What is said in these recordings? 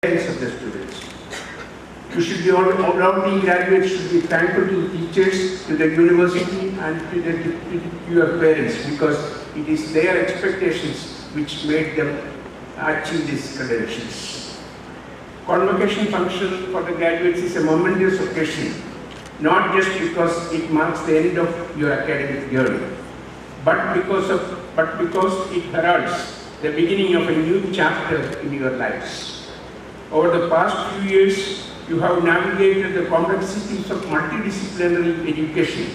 of the students. You should be all the graduates should be thankful to the teachers, to the university, and to your parents, because it is their expectations which made them achieve these credentials. Convocation function for the graduates is a momentous occasion, not just because it marks the end of your academic journey, but because it heralds the beginning of a new chapter in your lives. Over the past few years, you have navigated the complexities of multidisciplinary education,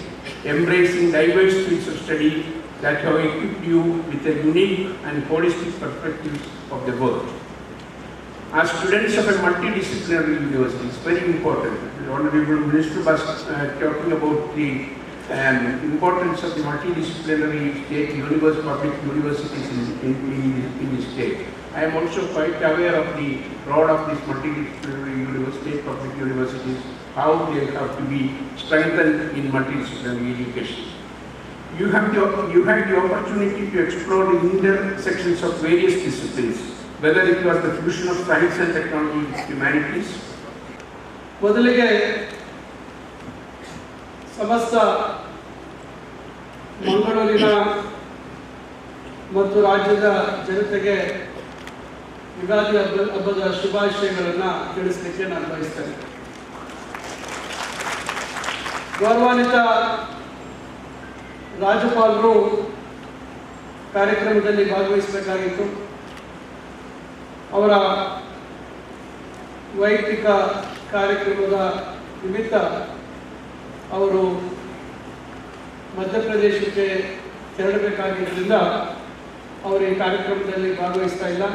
embracing diverse fields of study that have equipped you with a unique and holistic perspective of the world. As students of a multidisciplinary university, it's very important. The Honorable Minister was talking about the importance of the multidisciplinary state public universities in the state. I am also quite aware of the role of these multidisciplinary state public universities, how they have to be strengthened in multidisciplinary education. You had the opportunity to explore the intersections of various disciplines, whether it was the fusion of science and technology with humanities. ಮೊದಲಿಗೆ ಸಮಸ್ತ ಮಂಗಳೂರಿನ ಮತ್ತು ರಾಜ್ಯದ ಜನತೆಗೆ ಯುಗಾದಿ ಹಬ್ಬದ ಶುಭಾಶಯಗಳನ್ನು ತಿಳಿಸಲಿಕ್ಕೆ ನಾನು ಬಯಸ್ತೇನೆ. ಗೌರವಾನ್ವಿತ ರಾಜ್ಯಪಾಲರು ಕಾರ್ಯಕ್ರಮದಲ್ಲಿ ಭಾಗವಹಿಸಬೇಕಾಗಿತ್ತು. ಅವರ ವೈಯಕ್ತಿಕ ಕಾರ್ಯಕ್ರಮದ ನಿಮಿತ್ತ ಅವರು ಮಧ್ಯಪ್ರದೇಶಕ್ಕೆ ತೆರಳಬೇಕಾಗಿದ್ದರಿಂದ ಅವರು ಈ ಕಾರ್ಯಕ್ರಮದಲ್ಲಿ ಭಾಗವಹಿಸ್ತಾ ಇಲ್ಲ.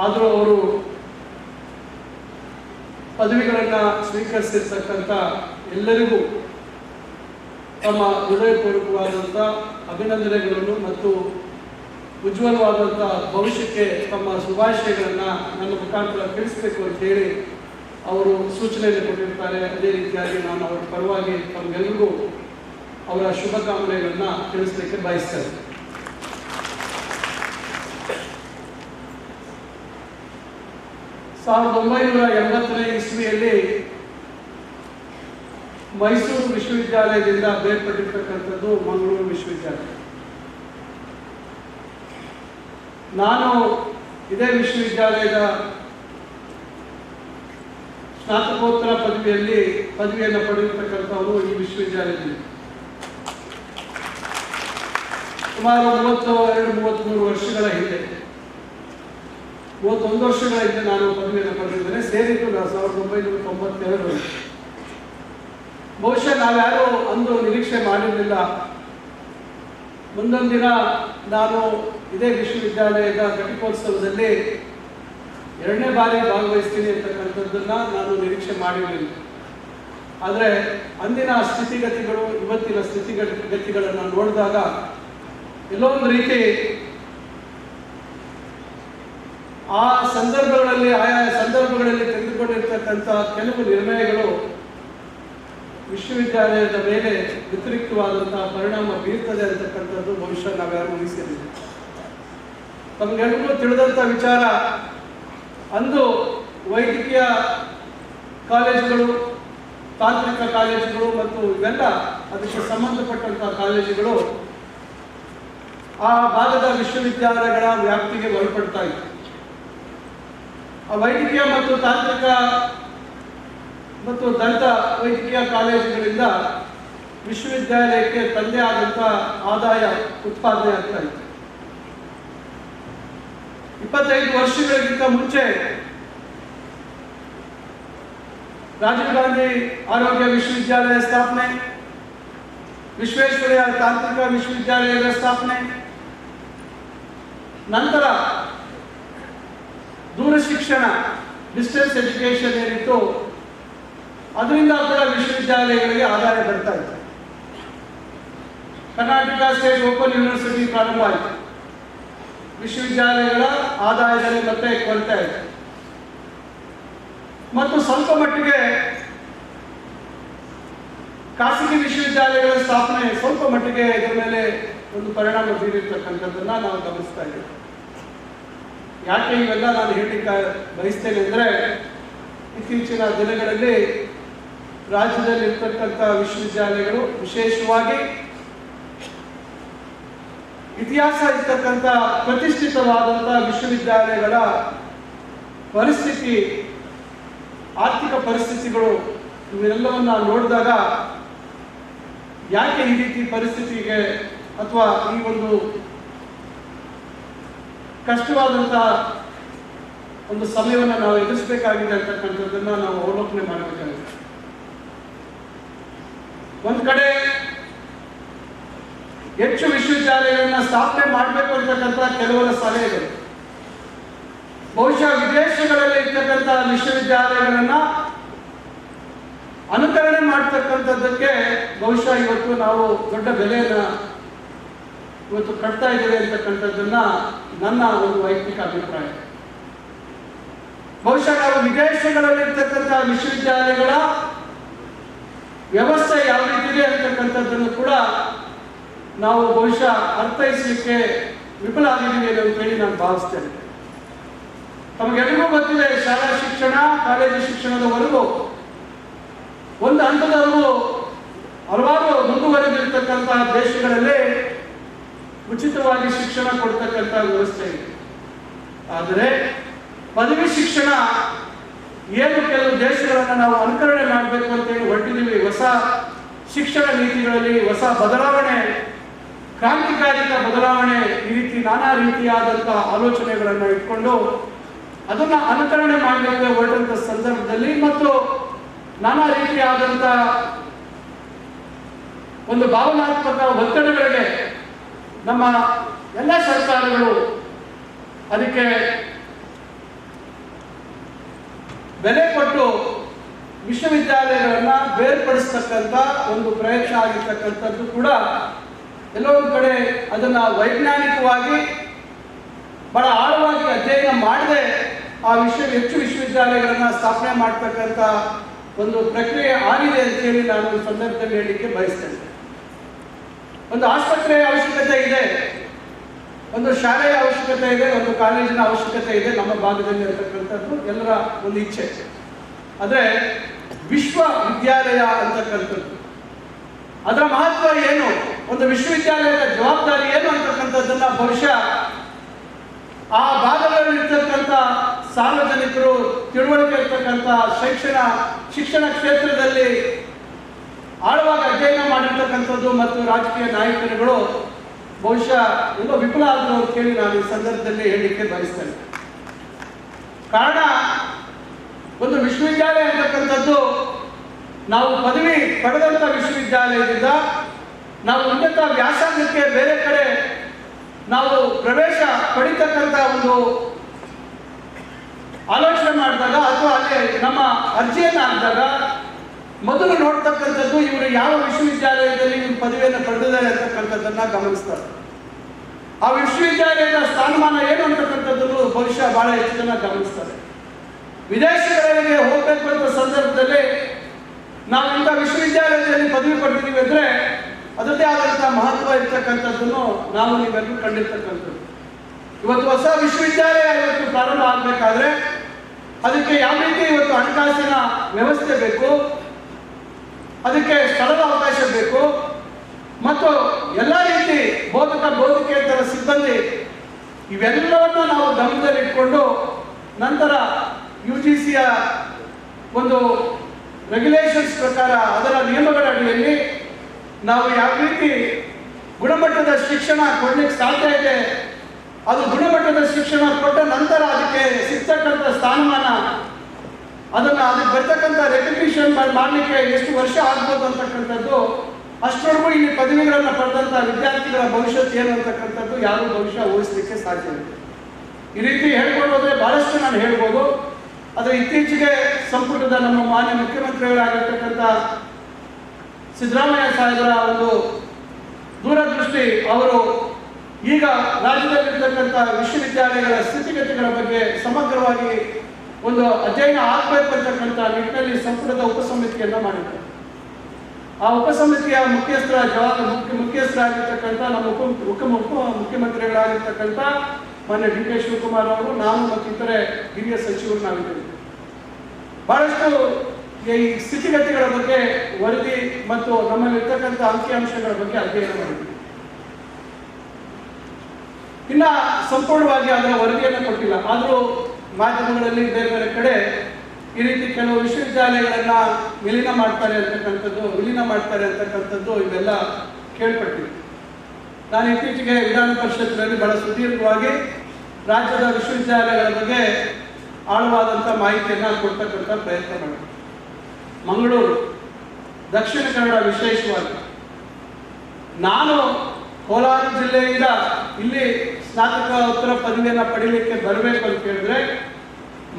ಆದರೂ ಅವರು ಪದವಿಗಳನ್ನು ಸ್ವೀಕರಿಸಿರ್ತಕ್ಕಂಥ ಎಲ್ಲರಿಗೂ ತಮ್ಮ ಹೃದಯಪೂರ್ವಕವಾದಂಥ ಅಭಿನಂದನೆಗಳನ್ನು ಮತ್ತು ಉಜ್ವಲವಾದಂಥ ಭವಿಷ್ಯಕ್ಕೆ ತಮ್ಮ ಶುಭಾಶಯಗಳನ್ನು ನನ್ನ ಮುಖಾಂತರ ತಿಳಿಸಬೇಕು ಅಂತ ಹೇಳಿ ಅವರು ಸೂಚನೆಯನ್ನು ಕೊಟ್ಟಿರ್ತಾರೆ. ಅದೇ ರೀತಿಯಾಗಿ ನಾನು ಅವರ ಪರವಾಗಿ ತಮಗೆಲ್ಲರಿಗೂ ಅವರ ಶುಭಕಾಮನೆಗಳನ್ನು ತಿಳಿಸಲಿಕ್ಕೆ ಬಯಸ್ತೇನೆ. ಸಾವಿರದ 1980ನೇ ಇಸ್ವಿಯಲ್ಲಿ ಮೈಸೂರು ವಿಶ್ವವಿದ್ಯಾಲಯದಿಂದ ಬೇರ್ಪಟ್ಟಿರ್ತಕ್ಕಂಥದ್ದು ಮಂಗಳೂರು ವಿಶ್ವವಿದ್ಯಾಲಯ. ನಾನು ಇದೇ ವಿಶ್ವವಿದ್ಯಾಲಯದ ಸ್ನಾತಕೋತ್ತರ ಪದವಿಯನ್ನು ಪಡೆದಿರ್ತಕ್ಕಂಥವರು ಈ ವಿಶ್ವವಿದ್ಯಾಲಯದಲ್ಲಿ ಸುಮಾರು 32-33 ವರ್ಷಗಳ ಹಿಂದೆ, 31 ವರ್ಷಗಳ ಹಿಂದೆ ನಾನು ಪದವಿಯನ್ನು ಪಡೆದಿದ್ದೇನೆ. ಸೇರಿದ್ದು 1992. ಬಹುಶಃ ನಾವ್ಯಾರು ಅಂದು ನಿರೀಕ್ಷೆ ಮಾಡಿರಲಿಲ್ಲ ಮುಂದೊಂದು ದಿನ ನಾನು ಇದೇ ವಿಶ್ವವಿದ್ಯಾಲಯದ ಘಟಿಕೋತ್ಸವದಲ್ಲಿ 2ನೇ ಬಾರಿ ಭಾಗವಹಿಸ್ತೀನಿ ಅಂತಕ್ಕಂಥದ್ದನ್ನು ನಾನು ನಿರೀಕ್ಷೆ ಮಾಡಿರಲಿಲ್ಲ. ಆದರೆ ಅಂದಿನ ಸ್ಥಿತಿಗತಿಗಳು ಇವತ್ತಿನ ಸ್ಥಿತಿಗತಿಗಳನ್ನು ನೋಡಿದಾಗ ಎಲ್ಲೋ ಒಂದು ರೀತಿ ಆಯಾ ಸಂದರ್ಭಗಳಲ್ಲಿ ತೆಗೆದುಕೊಂಡಿರ್ತಕ್ಕಂಥ ಕೆಲವು ನಿರ್ಣಯಗಳು ವಿಶ್ವವಿದ್ಯಾಲಯದ ಮೇಲೆ ವ್ಯತಿರಿಕ್ತವಾದಂತಹ ಪರಿಣಾಮ ಬೀರ್ತದೆ ಅಂತಕ್ಕಂಥದ್ದು ಬಹುಶಃ ನಾವ್ಯಾರು ಊಹಿಸಿರಲಿಲ್ಲ. ತಮಗೆಲ್ಲರಿಗೂ ತಿಳಿದಂಥ ವಿಚಾರ, ಅಂದು ವೈದ್ಯಕೀಯ ಕಾಲೇಜುಗಳು, ತಾಂತ್ರಿಕ ಕಾಲೇಜುಗಳು ಮತ್ತು ಇವೆಲ್ಲ ಅದಕ್ಕೆ ಸಂಬಂಧಪಟ್ಟಂಥ ಕಾಲೇಜುಗಳು ಆ ಭಾಗದ ವಿಶ್ವವಿದ್ಯಾಲಯಗಳ ವ್ಯಾಪ್ತಿಗೆ ಒಳಪಡ್ತಾ ಇತ್ತು. ಆ ವೈದ್ಯಕೀಯ ಮತ್ತು ತಾಂತ್ರಿಕ ಮತ್ತು ದಂತ ವೈದ್ಯಕೀಯ ಕಾಲೇಜುಗಳಿಂದ ವಿಶ್ವವಿದ್ಯಾಲಯಕ್ಕೆ ತಂದೆ ಆದಂಥ ಆದಾಯ ಉತ್ಪಾದನೆ ಆಗ್ತಾ ಇತ್ತು. 25 ವರ್ಷಗಳಿಗಿಂತ ಮುಂಚೆ ರಾಜೀವ್ ಗಾಂಧಿ ಆರೋಗ್ಯ ವಿಶ್ವವಿದ್ಯಾಲಯ ಸ್ಥಾಪನೆ, ವಿಶ್ವೇಶ್ವರಯ್ಯ ತಾಂತ್ರಿಕ ವಿಶ್ವವಿದ್ಯಾಲಯದ ಸ್ಥಾಪನೆ, ನಂತರ ದೂರ ಶಿಕ್ಷಣ ಡಿಸ್ಟೆನ್ಸ್ ಎಜುಕೇಶನ್ ಏನಿತ್ತು ಅದರಿಂದ ಕೂಡ ವಿಶ್ವವಿದ್ಯಾಲಯಗಳಿಗೆ ಆದಾಯ ಬರ್ತಾ ಇತ್ತು. ಕರ್ನಾಟಕ ಸ್ಟೇಟ್ ಓಪನ್ ಯೂನಿವರ್ಸಿಟಿ ಪ್ರಾರಂಭ ಆಯಿತು. ವಿಶ್ವವಿದ್ಯಾಲಯಗಳ ಆದಾಯದಲ್ಲಿ ಮತ್ತೆ ಕೊರತೆ ಆಯಿತು ಮತ್ತು ಸ್ವಲ್ಪ ಮಟ್ಟಿಗೆ ಖಾಸಗಿ ವಿಶ್ವವಿದ್ಯಾಲಯಗಳ ಸ್ಥಾಪನೆ ಸ್ವಲ್ಪ ಮಟ್ಟಿಗೆ ಇದರ ಮೇಲೆ ಒಂದು ಪರಿಣಾಮ ಬೀರಿರ್ತಕ್ಕಂಥದ್ದನ್ನು ನಾವು ಗಮನಿಸ್ತಾ ಇದ್ದೇವೆ. ಯಾಕೆ ಇವೆಲ್ಲ ನಾನು ಹೇಳಲಿಕ್ಕೆ ಬಯಸ್ತೇನೆ ಅಂದರೆ, ಇತ್ತೀಚಿನ ದಿನಗಳಲ್ಲಿ ರಾಜ್ಯದಲ್ಲಿರ್ತಕ್ಕಂಥ ವಿಶ್ವವಿದ್ಯಾಲಯಗಳು, ವಿಶೇಷವಾಗಿ ಇತಿಹಾಸ ಇರ್ತಕ್ಕಂಥ ಪ್ರತಿಷ್ಠಿತವಾದಂಥ ವಿಶ್ವವಿದ್ಯಾಲಯಗಳ ಪರಿಸ್ಥಿತಿ, ಆರ್ಥಿಕ ಪರಿಸ್ಥಿತಿಗಳು ಇವೆಲ್ಲವನ್ನ ನೋಡಿದಾಗ ಯಾಕೆ ಈ ರೀತಿ ಪರಿಸ್ಥಿತಿಗೆ ಅಥವಾ ಈ ಒಂದು ಕಷ್ಟವಾದಂಥ ಒಂದು ಸಮಯವನ್ನು ನಾವು ಎದುರಿಸಬೇಕಾಗಿದೆ ಅಂತಕ್ಕಂಥದ್ದನ್ನ ನಾವು ಅವಲೋಕನೆ ಮಾಡಬೇಕಾಗಿದೆ. ಒಂದು ಕಡೆ ಹೆಚ್ಚು ವಿಶ್ವವಿದ್ಯಾಲಯಗಳನ್ನ ಸ್ಥಾಪನೆ ಮಾಡಬೇಕು ಅಂತಕ್ಕಂಥ ಕೆಲವರ ಸಲಹೆಗಳು, ಬಹುಶಃ ವಿದೇಶಗಳಲ್ಲಿ ಇರ್ತಕ್ಕಂಥ ವಿಶ್ವವಿದ್ಯಾಲಯಗಳನ್ನ ಅನುಕರಣೆ ಮಾಡ್ತಕ್ಕಂಥದ್ದಕ್ಕೆ ಬಹುಶಃ ಇವತ್ತು ನಾವು ದೊಡ್ಡ ಬೆಲೆಯನ್ನ ಇವತ್ತು ಕಟ್ತಾ ಇದ್ದೇವೆ ಅಂತಕ್ಕಂಥದ್ದನ್ನ ನನ್ನ ಒಂದು ವೈಯಕ್ತಿಕ ಅಭಿಪ್ರಾಯ. ಬಹುಶಃ ನಾವು ವಿದೇಶಗಳಲ್ಲಿರ್ತಕ್ಕಂಥ ವಿಶ್ವವಿದ್ಯಾಲಯಗಳ ವ್ಯವಸ್ಥೆ ಯಾವ ರೀತಿ ಇದೆ ಅಂತಕ್ಕಂಥದ್ದನ್ನು ಕೂಡ ನಾವು ಬಹುಶಃ ಅರ್ಥೈಸಲಿಕ್ಕೆ ವಿಫಲ ಆಗಿದ್ದೀವಿ ಅಂತ ಹೇಳಿ ನಾನು ಭಾವಿಸ್ತೇನೆ. ತಮಗೆಲ್ಲರಿಗೂ ಗೊತ್ತಿದೆ, ಶಾಲಾ ಶಿಕ್ಷಣ, ಕಾಲೇಜು ಶಿಕ್ಷಣದವರೆಗೂ ಒಂದು ಹಂತದವರೆಗೂ ಹಲವಾರು ಮುಂದುವರೆದಿರ್ತಕ್ಕಂತಹ ದೇಶಗಳಲ್ಲಿ ಉಚಿತವಾಗಿ ಶಿಕ್ಷಣ ಕೊಡ್ತಕ್ಕಂಥ ವ್ಯವಸ್ಥೆ ಇದೆ. ಆದರೆ ಪದವಿ ಶಿಕ್ಷಣ ಏನು ಕೆಲವು ದೇಶಗಳನ್ನು ನಾವು ಅನುಕರಣೆ ಮಾಡಬೇಕು ಅಂತ ಹೇಳಿ ಹೊರಟಿದ್ದೀವಿ. ಹೊಸ ಶಿಕ್ಷಣ ನೀತಿಗಳಲ್ಲಿ ಹೊಸ ಬದಲಾವಣೆ, ಕ್ರಾಂತಿಕಾರಿಕ ಬದಲಾವಣೆ, ಈ ರೀತಿ ನಾನಾ ರೀತಿಯಾದಂಥ ಆಲೋಚನೆಗಳನ್ನು ಇಟ್ಕೊಂಡು ಅದನ್ನ ಅನುಕರಣೆ ಮಾಡಲಿಕ್ಕೆ ಹೊರಟಂಥ ಸಂದರ್ಭದಲ್ಲಿ ಮತ್ತು ನಾನಾ ರೀತಿಯಾದಂಥ ಒಂದು ಭಾವನಾತ್ಮಕ ಒತ್ತಡಗಳಿಗೆ ನಮ್ಮ ಎಲ್ಲ ಸರ್ಕಾರಗಳು ಅದಕ್ಕೆ ಬೆಲೆ ಕೊಟ್ಟು ವಿಶ್ವವಿದ್ಯಾಲಯಗಳನ್ನ ಬೇರ್ಪಡಿಸ್ತಕ್ಕಂಥ ಒಂದು ಪ್ರಯತ್ನ ಆಗಿರ್ತಕ್ಕಂಥದ್ದು ಕೂಡ ಎಲ್ಲೋ ಒಂದು ಕಡೆ ಅದನ್ನ ವೈಜ್ಞಾನಿಕವಾಗಿ ಬಹಳ ಆಳವಾಗಿ ಅಧ್ಯಯನ ಮಾಡದೆ ಆ ಹೆಚ್ಚು ವಿಶ್ವವಿದ್ಯಾಲಯಗಳನ್ನ ಸ್ಥಾಪನೆ ಮಾಡ್ತಕ್ಕಂಥ ಒಂದು ಪ್ರಕ್ರಿಯೆ ಆಗಿದೆ ಅಂತೇಳಿ ನಾನು ಈ ಸಂದರ್ಭದಲ್ಲಿ ಹೇಳಲಿಕ್ಕೆ ಬಯಸ್ತೇನೆ. ಒಂದು ಆಸ್ಪತ್ರೆಯ ಅವಶ್ಯಕತೆ ಇದೆ, ಒಂದು ಶಾಲೆಯ ಅವಶ್ಯಕತೆ ಇದೆ, ಒಂದು ಕಾಲೇಜಿನ ಅವಶ್ಯಕತೆ ಇದೆ ನಮ್ಮ ಭಾಗದಲ್ಲಿ ಇರತಕ್ಕಂಥದ್ದು ಎಲ್ಲರ ಒಂದು ಇಚ್ಛೆ. ಆದರೆ ವಿಶ್ವವಿದ್ಯಾಲಯ ಅಂತಕ್ಕಂಥದ್ದು ಅದರ ಮಹತ್ವ ಏನು, ಒಂದು ವಿಶ್ವವಿದ್ಯಾಲಯದ ಜವಾಬ್ದಾರಿ ಏನು ಅಂತಕ್ಕಂಥದ್ದನ್ನ ಬಹುಶಃ ಆ ಭಾಗದಲ್ಲಿರ್ತಕ್ಕಂಥ ಸಾರ್ವಜನಿಕರು, ತಿಳುವಳಿಕೆ ಇರ್ತಕ್ಕಂಥ ಶಿಕ್ಷಣ ಕ್ಷೇತ್ರದಲ್ಲಿ ಆಳವಾಗಿ ಅಧ್ಯಯನ ಮಾಡಿರ್ತಕ್ಕಂಥದ್ದು ಮತ್ತು ರಾಜಕೀಯ ನಾಯಕರುಗಳು ಬಹುಶಃ ಎಲ್ಲೋ ವಿಫಲ ಆದರು ಅಂತ ಹೇಳಿ ನಾನು ಈ ಸಂದರ್ಭದಲ್ಲಿ ಹೇಳಲಿಕ್ಕೆ ಬಯಸ್ತೇನೆ. ಕಾರಣ, ಒಂದು ವಿಶ್ವವಿದ್ಯಾಲಯ ಅಂತಕ್ಕಂಥದ್ದು ನಾವು ಪದವಿ ಪಡೆದಂಥ ವಿಶ್ವವಿದ್ಯಾಲಯದಿಂದ ನಾವು ಉನ್ನತ ವ್ಯಾಸಂಗಕ್ಕೆ ಬೇರೆ ಕಡೆ ನಾವು ಪ್ರವೇಶ ಪಡಿತಕ್ಕಂಥ ಒಂದು ಆಲೋಚನೆ ಮಾಡಿದಾಗ ಅಥವಾ ಅಲ್ಲಿ ನಮ್ಮ ಅರ್ಜಿಯನ್ನು ಹಾಕಿದಾಗ ಮೊದಲು ನೋಡ್ತಕ್ಕಂಥದ್ದು ಇವರು ಯಾವ ವಿಶ್ವವಿದ್ಯಾಲಯದಲ್ಲಿ ಇವರು ಪದವಿಯನ್ನು ಪಡೆದಿದ್ದಾರೆ ಅಂತಕ್ಕಂಥದ್ದನ್ನ ಗಮನಿಸ್ತಾರೆ. ಆ ವಿಶ್ವವಿದ್ಯಾಲಯದ ಸ್ಥಾನಮಾನ ಏನು ಅಂತಕ್ಕಂಥದ್ದನ್ನು ಬಹುಶಃ ಬಹಳ ಹೆಚ್ಚು ಜನ ಗಮನಿಸ್ತಾರೆ. ವಿದೇಶಗಳಿಗೆ ಹೋಗಬೇಕು ಅಂತ ಸಂದರ್ಭದಲ್ಲಿ ನಾವು ಇಂಥ ವಿಶ್ವವಿದ್ಯಾಲಯದಲ್ಲಿ ಪದವಿ ಪಡೆದಿದ್ದೀವಿ ಅಂದರೆ ಅದರದ್ದೇ ಆದಂಥ ಮಹತ್ವ ಇರ್ತಕ್ಕಂಥದ್ದನ್ನು ನಾವು ನೀವೆಲ್ಲರೂ ಕಂಡಿರ್ತಕ್ಕಂಥದ್ದು. ಇವತ್ತು ಹೊಸ ವಿಶ್ವವಿದ್ಯಾಲಯ ಇವತ್ತು ಪ್ರಾರಂಭ ಆಗಬೇಕಾದ್ರೆ ಅದಕ್ಕೆ ಯಾವ ರೀತಿ ಇವತ್ತು ಹಣಕಾಸಿನ ವ್ಯವಸ್ಥೆ ಬೇಕು, ಅದಕ್ಕೆ ಸ್ಥಳದ ಅವಕಾಶ ಬೇಕು ಮತ್ತು ಎಲ್ಲ ರೀತಿ ಬೋಧಕೇತರ ಸಿಬ್ಬಂದಿ ಇವೆಲ್ಲವನ್ನು ನಾವು ಗಮನದಲ್ಲಿಟ್ಕೊಂಡು ನಂತರ UGCಯ ಒಂದು ರೆಗ್ಯುಲೇಷನ್ಸ್ ಪ್ರಕಾರ ಅದರ ನಿಯಮಗಳ ಅಡಿಯಲ್ಲಿ ನಾವು ಯಾವ ರೀತಿ ಗುಣಮಟ್ಟದ ಶಿಕ್ಷಣ ಕೊಡ್ಲಿಕ್ಕೆ ಸಾಧ್ಯ ಇದೆ, ಅದು ಗುಣಮಟ್ಟದ ಶಿಕ್ಷಣ ಕೊಟ್ಟ ನಂತರ ಅದಕ್ಕೆ ಸಿಗ್ತಕ್ಕಂಥ ಸ್ಥಾನಮಾನ, ಅದಕ್ಕೆ ಬರ್ತಕ್ಕಂಥ ರೆಕಗ್ನಿಷನ್ ಮಾಡಲಿಕ್ಕೆ ಎಷ್ಟು ವರ್ಷ ಆಗ್ಬೋದು ಅಂತಕ್ಕಂಥದ್ದು, ಅಷ್ಟರವರೆಗೂ ಇಲ್ಲಿ ಪದವಿಗಳನ್ನು ಪಡೆದಂಥ ವಿದ್ಯಾರ್ಥಿಗಳ ಭವಿಷ್ಯತ್ ಏನು ಅಂತಕ್ಕಂಥದ್ದು ಯಾರು ಭವಿಷ್ಯ ಊಹಿಸಲಿಕ್ಕೆ ಸಾಧ್ಯ ಇದೆ. ಈ ರೀತಿ ಹೇಳ್ಕೊಂಡು ಹೋದ್ರೆ ಬಹಳಷ್ಟು ನಾನು ಹೇಳ್ಬೋದು. ಆದರೆ ಇತ್ತೀಚೆಗೆ ಸಂಪುಟದ ನಮ್ಮ ಮಾನ್ಯ ಮುಖ್ಯಮಂತ್ರಿಗಳಾಗಿರ್ತಕ್ಕಂಥ ಸಿದ್ದರಾಮಯ್ಯ ಸಾಹೇಬರ ಒಂದು ದೂರದೃಷ್ಟಿ, ಅವರು ಈಗ ರಾಜ್ಯದಲ್ಲಿರ್ತಕ್ಕಂಥ ವಿಶ್ವವಿದ್ಯಾಲಯಗಳ ಸ್ಥಿತಿಗತಿಗಳ ಬಗ್ಗೆ ಸಮಗ್ರವಾಗಿ ಒಂದು ಅಧ್ಯಯನ ಆಗಬೇಕು ಅಂತಕ್ಕಂಥ ನಿಟ್ಟಿನಲ್ಲಿ ಸಂಪುಟದ ಉಪಸಮಿತಿಯನ್ನು ಮಾಡಿದ್ದಾರೆ. ಆ ಉಪಸಮಿತಿಯ ಮುಖ್ಯಸ್ಥರಾಗಿರ್ತಕ್ಕಂಥ ನಮ್ಮ ಮುಖ್ಯಮಂತ್ರಿಗಳಾಗಿರ್ತಕ್ಕಂಥ ಮಾನ್ಯ ಡಿ ಕೆ ಶಿವಕುಮಾರ್ ಅವರು, ನಾನು ಮತ್ತು ಇತರೆ ಹಿರಿಯ ಸಚಿವರು ನಾವಿದ್ದೇವೆ. ಬಹಳಷ್ಟು ಈ ಸ್ಥಿತಿಗತಿಗಳ ಬಗ್ಗೆ ವರದಿ ಮತ್ತು ನಮ್ಮಲ್ಲಿರ್ತಕ್ಕಂಥ ಅಂಕಿಅಂಶಗಳ ಬಗ್ಗೆ ಅಧ್ಯಯನ ಮಾಡಿದ್ದೀವಿ. ಇನ್ನ ಸಂಪೂರ್ಣವಾಗಿ ಅದರ ವರದಿಯನ್ನು ಕೊಟ್ಟಿಲ್ಲ. ಆದರೂ ಮಾಧ್ಯಮಗಳಲ್ಲಿ ಬೇರೆ ಬೇರೆ ಕಡೆ ಈ ರೀತಿ ಕೆಲವು ವಿಶ್ವವಿದ್ಯಾಲಯಗಳನ್ನ ವಿಲೀನ ಮಾಡ್ತಾರೆ ಅಂತಕ್ಕಂಥದ್ದು ಇವೆಲ್ಲ ಕೇಳ್ಪಟ್ಟಿದೆ. ನಾನು ಇತ್ತೀಚೆಗೆ ವಿಧಾನ ಪರಿಷತ್ತಿನಲ್ಲಿ ಬಹಳ ಸುದೀರ್ಘವಾಗಿ ರಾಜ್ಯದ ವಿಶ್ವವಿದ್ಯಾಲಯಗಳ ಬಗ್ಗೆ ಆಳವಾದಂಥ ಮಾಹಿತಿಯನ್ನು ಕೊಡ್ತಕ್ಕಂಥ ಪ್ರಯತ್ನ ಮಾಡಿದೆ. ಮಂಗಳೂರು, ದಕ್ಷಿಣ ಕನ್ನಡ ವಿಶೇಷವಾಗಿ, ನಾನು ಕೋಲಾರ ಜಿಲ್ಲೆಯಿಂದ ಇಲ್ಲಿ ಸ್ನಾತಕೋತ್ತರ ಪದವಿಯನ್ನು ಪಡೀಲಿಕ್ಕೆ ಬರಬೇಕು ಅಂತ ಹೇಳಿದ್ರೆ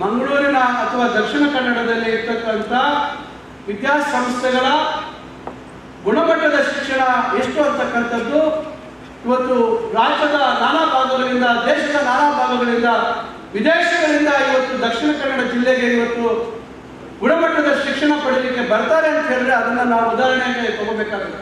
ಮಂಗಳೂರಿನ ಅಥವಾ ದಕ್ಷಿಣ ಕನ್ನಡದಲ್ಲಿ ಇರ್ತಕ್ಕಂಥ ವಿದ್ಯಾಸಂಸ್ಥೆಗಳ ಗುಣಮಟ್ಟದ ಶಿಕ್ಷಣ ಎಷ್ಟು ಅಂತಕ್ಕಂಥದ್ದು ಇವತ್ತು ರಾಜ್ಯದ ನಾನಾ ಭಾಗಗಳಿಂದ, ದೇಶದ ನಾನಾ ಭಾಗಗಳಿಂದ, ವಿದೇಶಗಳಿಂದ ಇವತ್ತು ದಕ್ಷಿಣ ಕನ್ನಡ ಜಿಲ್ಲೆಗೆ ಇವತ್ತು ಗುಣಮಟ್ಟದ ಶಿಕ್ಷಣ ಪಡೀಲಿಕ್ಕೆ ಬರ್ತಾರೆ ಅಂತ ಹೇಳಿದ್ರೆ ಅದನ್ನು ನಾವು ಉದಾಹರಣೆಗೆ ತಗೋಬೇಕಾಗುತ್ತೆ.